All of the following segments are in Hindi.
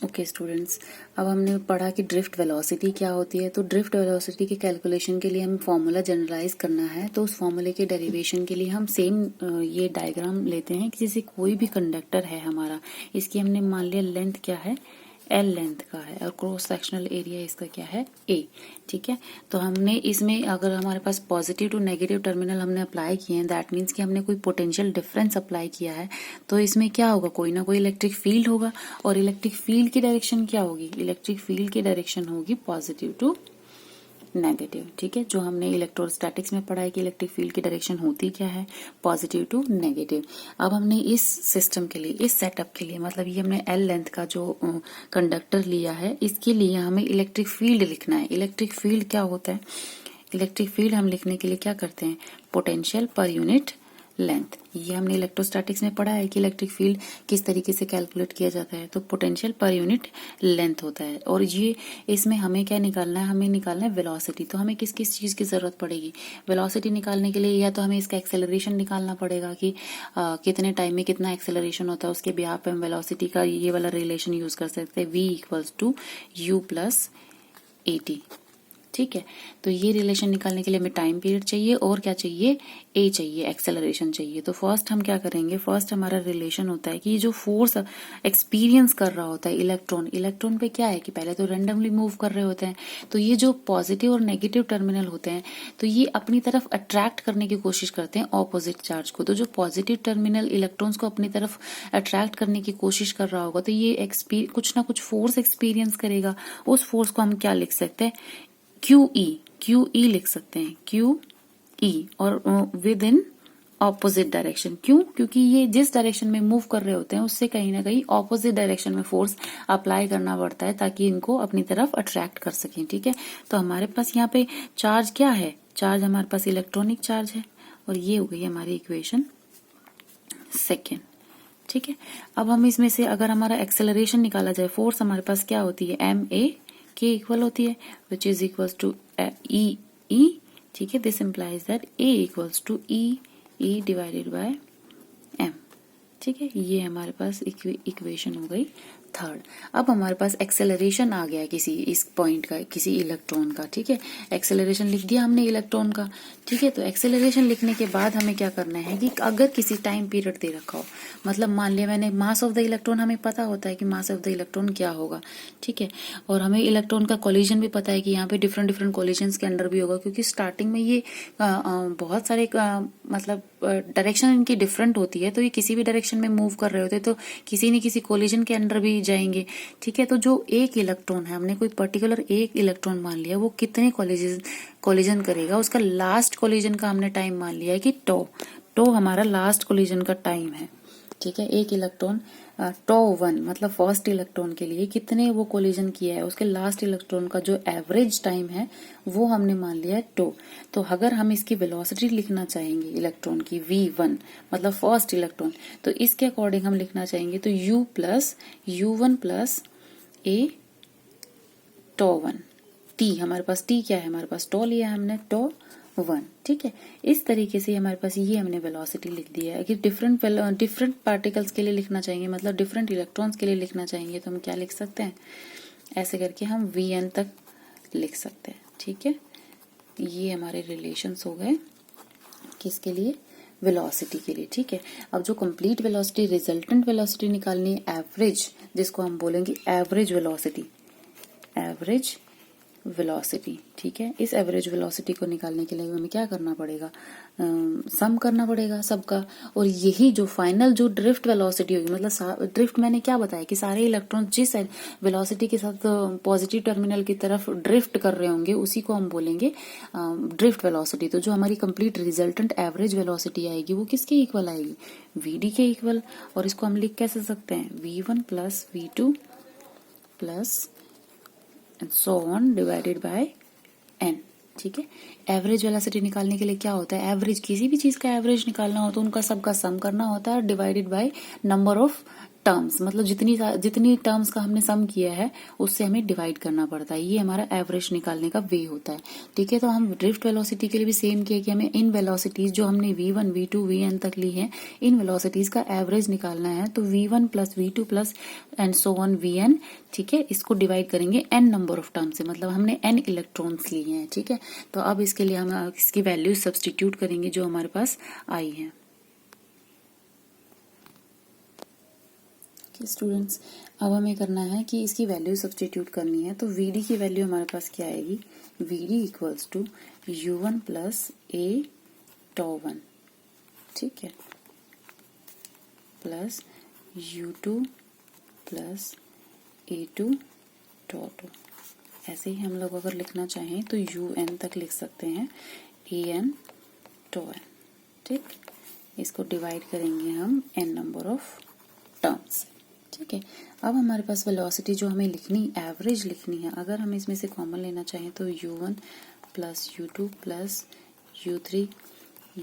ओके स्टूडेंट्स, अब हमने पढ़ा कि ड्रिफ्ट वेलोसिटी क्या होती है। तो ड्रिफ्ट वेलोसिटी की कैलकुलेशन के लिए हमें फॉर्मूला जनरलाइज करना है। तो उस फॉर्मूले के डेरिवेशन के लिए हम सेम ये डायग्राम लेते हैं कि जैसे कोई भी कंडक्टर है हमारा, इसकी हमने मान लिया लेंथ क्या है, एल लेंथ का है, और क्रॉस सेक्शनल एरिया इसका क्या है, ए। ठीक है, तो हमने इसमें अगर हमारे पास पॉजिटिव टू नेगेटिव टर्मिनल हमने अप्लाई किए हैं, दैट मीन्स कि हमने कोई पोटेंशियल डिफरेंस अप्लाई किया है, तो इसमें क्या होगा, कोई ना कोई इलेक्ट्रिक फील्ड होगा। और इलेक्ट्रिक फील्ड की डायरेक्शन क्या होगी, इलेक्ट्रिक फील्ड की डायरेक्शन होगी पॉजिटिव टू नेगेटिव। ठीक है, जो हमने इलेक्ट्रोस्टैटिक्स में पढ़ा है कि इलेक्ट्रिक फील्ड की डायरेक्शन होती क्या है, पॉजिटिव टू नेगेटिव। अब हमने इस सिस्टम के लिए, इस सेटअप के लिए, मतलब ये हमने एल लेंथ का जो कंडक्टर लिया है, इसके लिए हमें इलेक्ट्रिक फील्ड लिखना है। इलेक्ट्रिक फील्ड क्या होता है, इलेक्ट्रिक फील्ड हम लिखने के लिए क्या करते हैं, पोटेंशियल पर यूनिट लेंथ। ये हमने इलेक्ट्रोस्टैटिक्स में पढ़ा है कि इलेक्ट्रिक फील्ड किस तरीके से कैलकुलेट किया जाता है, तो पोटेंशियल पर यूनिट लेंथ होता है। और ये इसमें हमें क्या निकालना है, हमें निकालना है वेलोसिटी। तो हमें किस किस चीज की जरूरत पड़ेगी वेलोसिटी निकालने के लिए, या तो हमें इसका एक्सेलरेशन निकालना पड़ेगा कि कितने टाइम में कितना एक्सेलरेशन होता है, उसके बिहाफ पे हम वेलोसिटी का ये वाला रिलेशन यूज कर सकते हैं, v equals to u plus at। ठीक है, तो ये रिलेशन निकालने के लिए हमें टाइम पीरियड चाहिए और क्या चाहिए, ए चाहिए, एक्सेलरेशन चाहिए। तो फर्स्ट हम क्या करेंगे, फर्स्ट हमारा रिलेशन होता है कि जो फोर्स एक्सपीरियंस कर रहा होता है इलेक्ट्रॉन, इलेक्ट्रॉन पे क्या है कि पहले तो रैंडमली मूव कर रहे होते हैं, तो ये जो पॉजिटिव और नेगेटिव टर्मिनल होते हैं, तो ये अपनी तरफ अट्रैक्ट करने की कोशिश करते हैं ऑपोजिट चार्ज को। तो जो पॉजिटिव टर्मिनल इलेक्ट्रॉन्स को अपनी तरफ अट्रैक्ट करने की कोशिश कर रहा होगा, तो ये कुछ ना कुछ फोर्स एक्सपीरियंस करेगा। उस फोर्स को हम क्या लिख सकते हैं, QE लिख सकते हैं, QE, और विद इन ऑपोजिट डायरेक्शन। क्यों, क्योंकि ये जिस डायरेक्शन में मूव कर रहे होते हैं उससे कहीं ना कहीं ऑपोजिट डायरेक्शन में फोर्स अप्लाई करना पड़ता है ताकि इनको अपनी तरफ अट्रैक्ट कर सकें। ठीक है, तो हमारे पास यहाँ पे चार्ज क्या है, चार्ज हमारे पास इलेक्ट्रॉनिक चार्ज है, और ये हो गई हमारी इक्वेशन सेकेंड। ठीक है, अब हम इसमें से अगर हमारा एक्सेलरेशन निकाला जाए, फोर्स हमारे पास क्या होती है, ma के इक्वल होती है, which is equals to E। ठीक है, this implies that A equals to E divided by m। ठीक है, ये हमारे पास इक्वेशन हो गई थर्ड। अब हमारे पास एक्सेलरेशन आ गया किसी इस पॉइंट का, किसी इलेक्ट्रॉन का। ठीक है, एक्सेलरेशन लिख दिया हमने इलेक्ट्रॉन का। ठीक है, तो एक्सेलरेशन लिखने के बाद हमें क्या करना है कि अगर किसी टाइम पीरियड दे रखा हो, मतलब मान लिया मैंने मास ऑफ द इलेक्ट्रॉन, हमें पता होता है कि मास ऑफ द इलेक्ट्रॉन क्या होगा। ठीक है, और हमें इलेक्ट्रॉन का कोलिजन भी पता है कि यहाँ पे डिफरेंट डिफरेंट कोलिजन्स के अंडर भी होगा, क्योंकि स्टार्टिंग में ये बहुत सारे मतलब डायरेक्शन इनकी डिफरेंट होती है, तो ये किसी भी डायरेक्शन में मूव कर रहे होते हैं, तो किसी न किसी कोलिजन के अंडर भी जाएंगे। ठीक है, तो जो एक इलेक्ट्रॉन है, हमने कोई पर्टिकुलर एक इलेक्ट्रॉन मान लिया, वो कितने कोलिजन करेगा, उसका लास्ट कोलिजन का हमने टाइम मान लिया है कि टो हमारा लास्ट कोलिजन का टाइम है। ठीक है, एक इलेक्ट्रॉन टो 1 मतलब फर्स्ट इलेक्ट्रॉन के लिए कितने वो कोलिजन किया है, उसके लास्ट इलेक्ट्रॉन का जो एवरेज टाइम है वो हमने मान लिया है टो। तो अगर हम इसकी वेलोसिटी लिखना चाहेंगे इलेक्ट्रॉन की v1 मतलब फर्स्ट इलेक्ट्रॉन, तो इसके अकॉर्डिंग हम लिखना चाहेंगे तो u1 plus a to 1 t। हमारे पास t क्या है, हमारे पास टो लिया है हमने, टो 1। ठीक है, इस तरीके से हमारे पास ये हमने वेलोसिटी लिख दिया है। कि डिफरेंट पार्टिकल्स के लिए लिखना चाहेंगे, मतलब डिफरेंट इलेक्ट्रॉन्स के लिए लिखना चाहेंगे, तो हम क्या लिख सकते हैं, ऐसे करके हम vn तक लिख सकते हैं। ठीक है, ये हमारे रिलेशंस हो गए किसके लिए, वेलोसिटी के लिए। ठीक है, अब जो कंप्लीट वेलोसिटी, रिजल्टेंट वेलोसिटी निकालनी है, एवरेज, जिसको हम बोलेंगे एवरेज वेलोसिटी, एवरेज वेलोसिटी। ठीक है, इस एवरेज वेलोसिटी को निकालने के लिए हमें क्या करना पड़ेगा, सम करना पड़ेगा सबका, और यही जो फाइनल जो ड्रिफ्ट वेलोसिटी होगी, मतलब ड्रिफ्ट मैंने क्या बताया कि सारे इलेक्ट्रॉन जिस वेलोसिटी के साथ पॉजिटिव टर्मिनल की तरफ ड्रिफ्ट कर रहे होंगे उसी को हम बोलेंगे ड्रिफ्ट वेलोसिटी। तो जो हमारी कंप्लीट रिजल्टेंट एवरेज वेलोसिटी आएगी वो किसके इक्वल आएगी, वीडी के इक्वल। और इसको हम लिख कैसे सकते हैं, v1 plus v2 plus and so on divided by n। ठीक है, एवरेज वेलोसिटी निकालने के लिए क्या होता है, एवरेज, किसी भी चीज का एवरेज निकालना हो तो उनका सबका सम करना होता है divided by number of terms, मतलब जितनी टर्म्स का हमने सम किया है उससे हमें डिवाइड करना पड़ता है। ये हमारा एवरेज निकालने का वे होता है। ठीक है, तो हम ड्रिफ्ट वेलोसिटी के लिए भी सेम किया कि हमें इन वेलोसिटीज जो हमने v1 v2 vn तक ली है, इन वेलोसिटीज का एवरेज निकालना है। तो v1 plus v2 plus and so on vn, ठीक है, इसको डिवाइड करेंगे n नंबर ऑफ टर्म से, मतलब हमने n इलेक्ट्रॉन्स लिए हैं। ठीक है, तो अब इसके लिए हम इसकी वैल्यू सब्सटीट्यूट करेंगे जो हमारे पास आई है। स्टूडेंट्स, अब हमें करना है कि इसकी वैल्यू सब्सटीट्यूट करनी है। तो Vd की वैल्यू हमारे पास क्या आएगी, Vd equals to U1 plus A τ1, ठीक है, प्लस U2 प्लस A2 τ2। ऐसे ही हम लोग अगर लिखना चाहें तो UN तक लिख सकते हैं AN τN। ठीक, इसको डिवाइड करेंगे हम n नंबर ऑफ टर्म्स। ठीक है, अब हमारे पास वेलोसिटी जो हमें लिखनी, एवरेज लिखनी है, अगर हम इसमें से कॉमन लेना चाहें तो U1 plus U2 plus U3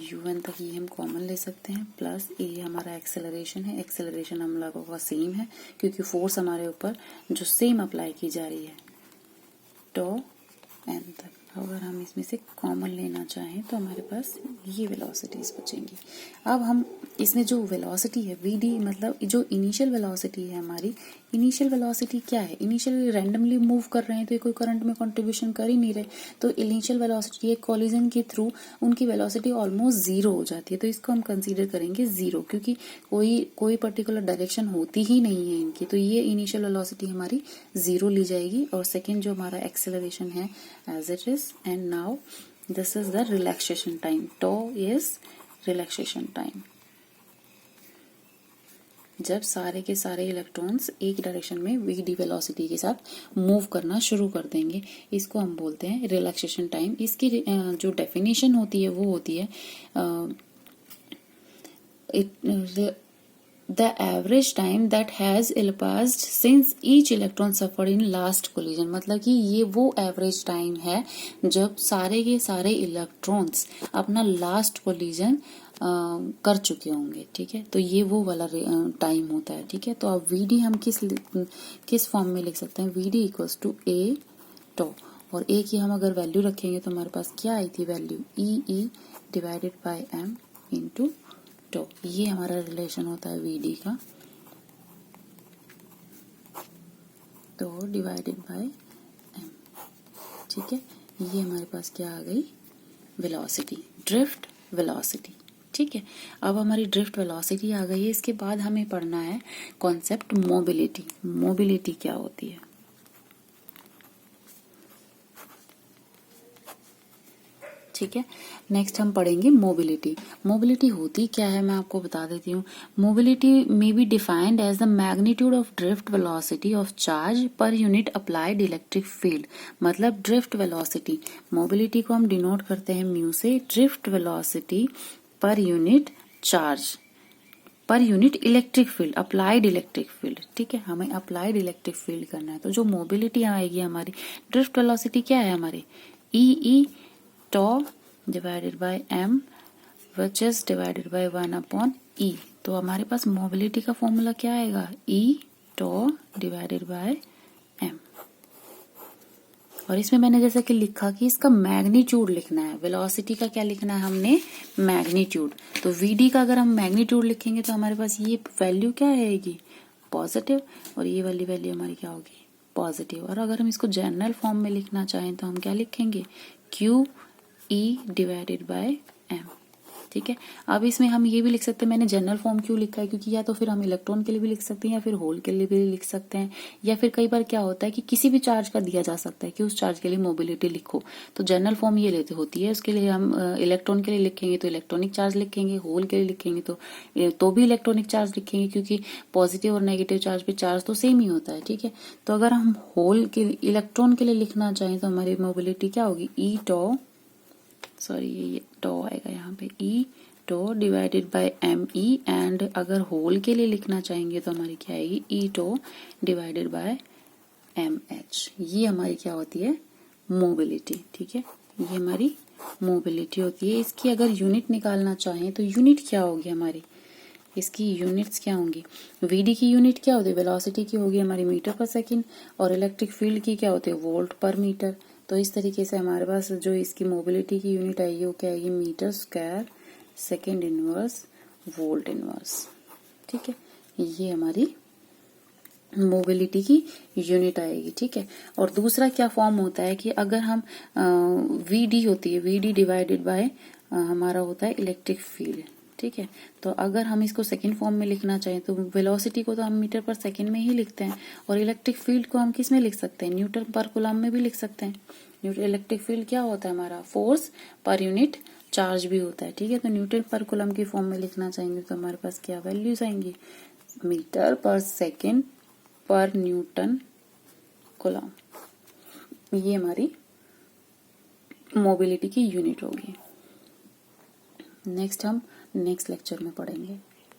UN तक ये हम कॉमन ले सकते हैं, प्लस ये हमारा एक्सेलरेशन है। एक्सेलरेशन हम लोगों का सेम है क्योंकि फोर्स हमारे ऊपर जो सेम अप्लाई की जा रही है, टॉ n तक। अगर हम इसमें से कॉमन लेना चाहें तो हमारे पास ये वेलोसिटीज बचेंगी। अब हम इसमें जो वेलोसिटी है Vd, मतलब जो इनिशियल वेलोसिटी है हमारी, इनिशियल वेलोसिटी क्या है, इनिशियल रैंडमली मूव कर रहे हैं तो ये कोई करंट में कंट्रीब्यूशन कर ही नहीं रहे, तो इनिशियल वेलोसिटी एक कॉलिजन के थ्रू उनकी वेलोसिटी ऑलमोस्ट जीरो हो जाती है। तो इसको हम कंसीडर करेंगे जीरो, क्योंकि कोई पर्टिकुलर डायरेक्शन होती ही नहीं है इनकी, तो ये इनिशियल वेलोसिटी हमारी जीरो ली जाएगी। और सेकेंड जो हमारा एक्सेलरेशन है as it is, and now this is the relaxation time, tau is relaxation time। जब सारे के सारे इलेक्ट्रॉन्स एक डायरेक्शन में Vd वेलोसिटी के साथ मूव करना शुरू कर देंगे, इसको हम बोलते हैं रिलैक्सेशन टाइम। इसकी जो डेफिनेशन होती है वो होती है the average time that has elapsed since each electron suffered in last collision। मतलब कि ये वो एवरेज टाइम है जब सारे के सारे इलेक्ट्रॉन्स अपना लास्ट कोलिजन कर चुके होंगे। ठीक है, तो ये वो वाला टाइम होता है। ठीक है, तो अब Vd हम किस फॉर्म में लिख सकते हैं, Vd इक्वल्स टू A τ, और A की हम अगर वैल्यू रखेंगे तो हमारे पास क्या आई थी value, E divided by M into तो ये हमारा रिलेशन होता है Vd का, तो डिवाइडेड बाय m। ठीक है, ये हमारे पास क्या आ गई, वेलोसिटी, ड्रिफ्ट वेलोसिटी। ठीक है, अब हमारी ड्रिफ्ट वेलोसिटी आ गई है। इसके बाद हमें पढ़ना है कॉन्सेप्ट मोबिलिटी। मोबिलिटी क्या होती है, ठीक है, नेक्स्ट हम पढ़ेंगे मोबिलिटी। मोबिलिटी होती क्या है मैं आपको बता देती हूँ। Mobility may be defined as the magnitude of drift velocity of charge per unit applied electric field. मतलब ड्रिफ्ट वेलोसिटी, मोबिलिटी को हम डिनोट करते हैं म्यू से, drift velocity per unit charge per unit electric field, applied electric field. ठीक है, हमें अप्लाइड इलेक्ट्रिक फील्ड करना है। तो जो मोबिलिटी आएगी हमारी, ड्रिफ्ट वेलोसिटी क्या है हमारी, ई tau divided by m which is divided by 1 upon e। तो हमारे पास मोबिलिटी का फॉर्मूला क्या आएगा, e tau divided by m। और इसमें मैंने जैसा कि लिखा कि इसका मैग्नीट्यूड लिखना है, वेलोसिटी का क्या लिखना है हमने, मैग्नीट्यूड। तो Vd का अगर हम मैग्नीट्यूड लिखेंगे तो हमारे पास ये वैल्यू क्या आएगी, पॉजिटिव, और ये वाली वैल्यू हमारी क्या होगी, पॉजिटिव। और अगर हम इसको जनरल फॉर्म में लिखना चाहें तो हम क्या लिखेंगे, Q E divided by M। ठीक है, अब इसमें हम ये भी लिख सकते हैं, मैंने जनरल फॉर्म क्यों लिखा है, क्योंकि या तो फिर हम इलेक्ट्रॉन के लिए भी लिख सकते हैं या फिर होल के लिए भी लिख सकते हैं, या फिर कई बार क्या होता है कि किसी भी चार्ज का दिया जा सकता है कि उस चार्ज के लिए मोबिलिटी लिखो, तो जनरल फॉर्म ये लेते होती है। उसके लिए हम इलेक्ट्रॉन के लिए लिखेंगे तो इलेक्ट्रॉनिक चार्ज लिखेंगे, होल के लिए लिखेंगे तो भी इलेक्ट्रॉनिक चार्ज लिखेंगे, क्योंकि पॉजिटिव और नेगेटिव चार्ज पे चार्ज तो सेम ही होता है। ठीक है, तो अगर हम होल के इलेक्ट्रॉन के लिए लिखना चाहें तो हमारी मोबिलिटी क्या होगी, ई टॉ, सॉरी ये टॉ आएगा यहाँ पे, e tau divided by m e. And अगर होल के लिए लिखना चाहेंगे तो हमारी क्या आएगी, e tau divided by m h. ये हमारी क्या होती है, मोबिलिटी। ठीक है, ये हमारी मोबिलिटी होती है। इसकी अगर यूनिट निकालना चाहें तो यूनिट क्या होगी हमारी, इसकी यूनिट्स क्या होंगी? वीडी की यूनिट क्या होती है? वेलोसिटी की होगी हमारी मीटर पर सेकंड, और इलेक्ट्रिक फील्ड की क्या होती है? वोल्ट पर मीटर। तो इस तरीके से हमारे पास जो इसकी मोबिलिटी की यूनिट आएगी वो क्या आएगी? Metre square second inverse volt inverse. ठीक है, ये हमारी मोबिलिटी की यूनिट आएगी। ठीक है, और दूसरा क्या फॉर्म होता है कि अगर हम वी डी होती है, वी डी डिवाइडेड बाय हमारा होता है इलेक्ट्रिक फील्ड। ठीक है, तो अगर हम इसको सेकंड फॉर्म में लिखना चाहें तो वेलोसिटी को तो हम मीटर पर सेकंड में ही लिखते हैं, और इलेक्ट्रिक फील्ड को हम किस में लिख सकते हैं? न्यूटन पर कूलम में भी लिख सकते हैं। इलेक्ट्रिक फील्ड क्या होता है हमारा? फोर्स पर यूनिट चार्ज भी होता है। ठीक है, तो न्यूटन पर कूलम की फॉर्म में लिखना चाहेंगे तो हमारे पास क्या वैल्यूज आएंगी? मीटर पर सेकेंड पर न्यूटन कूलम, ये हमारी मोबिलिटी की यूनिट होगी। नेक्स्ट हम नेक्स्ट लेक्चर में पढ़ेंगे।